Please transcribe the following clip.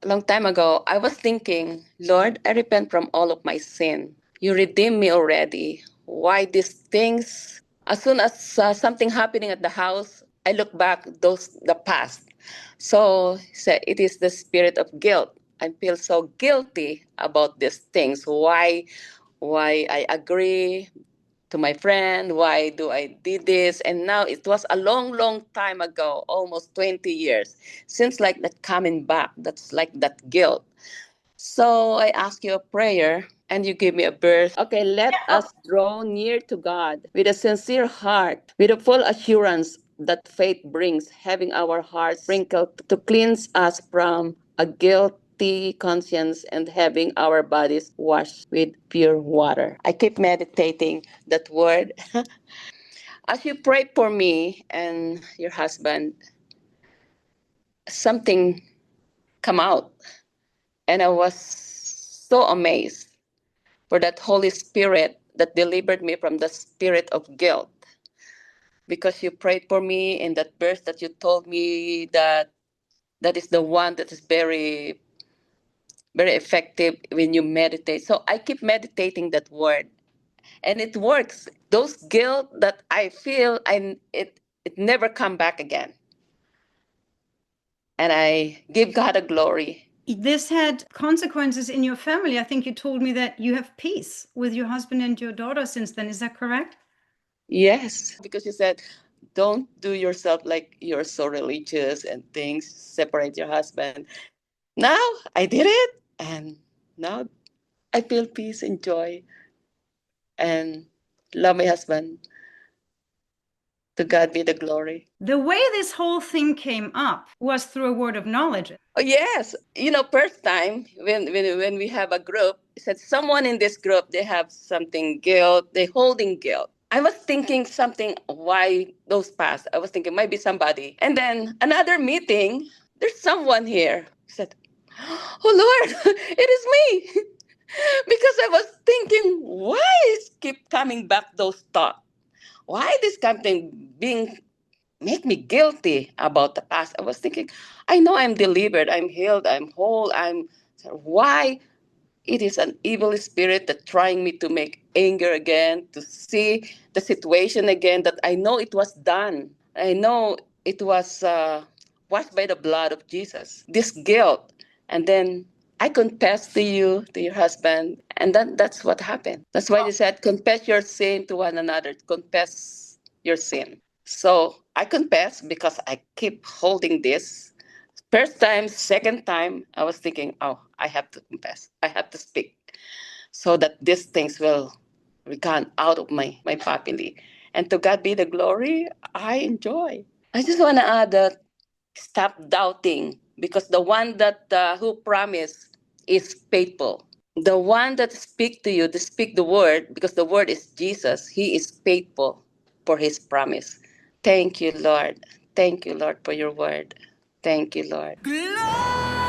a long time ago, I was thinking, Lord, I repent from all of my sin. You redeemed me already. Why these things? As soon as something happening at the house, I look back the past. So it is the spirit of guilt. I feel so guilty about these things. Why I agree to my friend, why do I did this? And now it was a long time ago, almost 20 years, since like that coming back. That's like that guilt. So I ask you a prayer and you give me a verse. Okay, let us draw near to God with a sincere heart, with a full assurance that faith brings, having our hearts sprinkled to cleanse us from a guilty conscience and having our bodies washed with pure water. I keep meditating that word. As you pray for me and your husband, something come out. And I was so amazed for that Holy Spirit that delivered me from the spirit of guilt. Because you prayed for me in that verse that you told me that is the one that is very effective when you meditate. So I keep meditating that word and it works. Those guilt that I feel, it never come back again. And I give God a glory. This had consequences in your family. I think you told me that you have peace with your husband and your daughter since then. Is that correct? Yes, because you said, don't do yourself like you're so religious and things, separate your husband. Now I did it, and now I feel peace and joy and love my husband. To God be the glory. The way this whole thing came up was through a word of knowledge. Oh, yes. First time when we have a group, it said someone in this group, they have something guilt, they holding guilt. I was thinking something, why those past? I was thinking maybe somebody. And then another meeting, there's someone here. I said, oh Lord, it is me. Because I was thinking, why is keep coming back those thoughts? Why this something being make me guilty about the past? I was thinking, I know I'm delivered, I'm healed, I'm whole, why it is an evil spirit that trying me to make anger again, to see the situation again that I know it was done. I know it was washed by the blood of Jesus. This guilt. And then I confess to you, to your husband, and that's what happened. That's why they said, confess your sin to one another. Confess your sin. So I confess because I keep holding this. First time, second time, I was thinking, oh, I have to confess. I have to speak so that these things will gone out of my family. And to God be the glory, I enjoy. I just want to add that stop doubting because the one that who promised is faithful. The one that speak to you, to speak the word, because the word is Jesus, he is faithful for his promise. Thank you, Lord. Thank you, Lord, for your word. Thank you, Lord. Glory!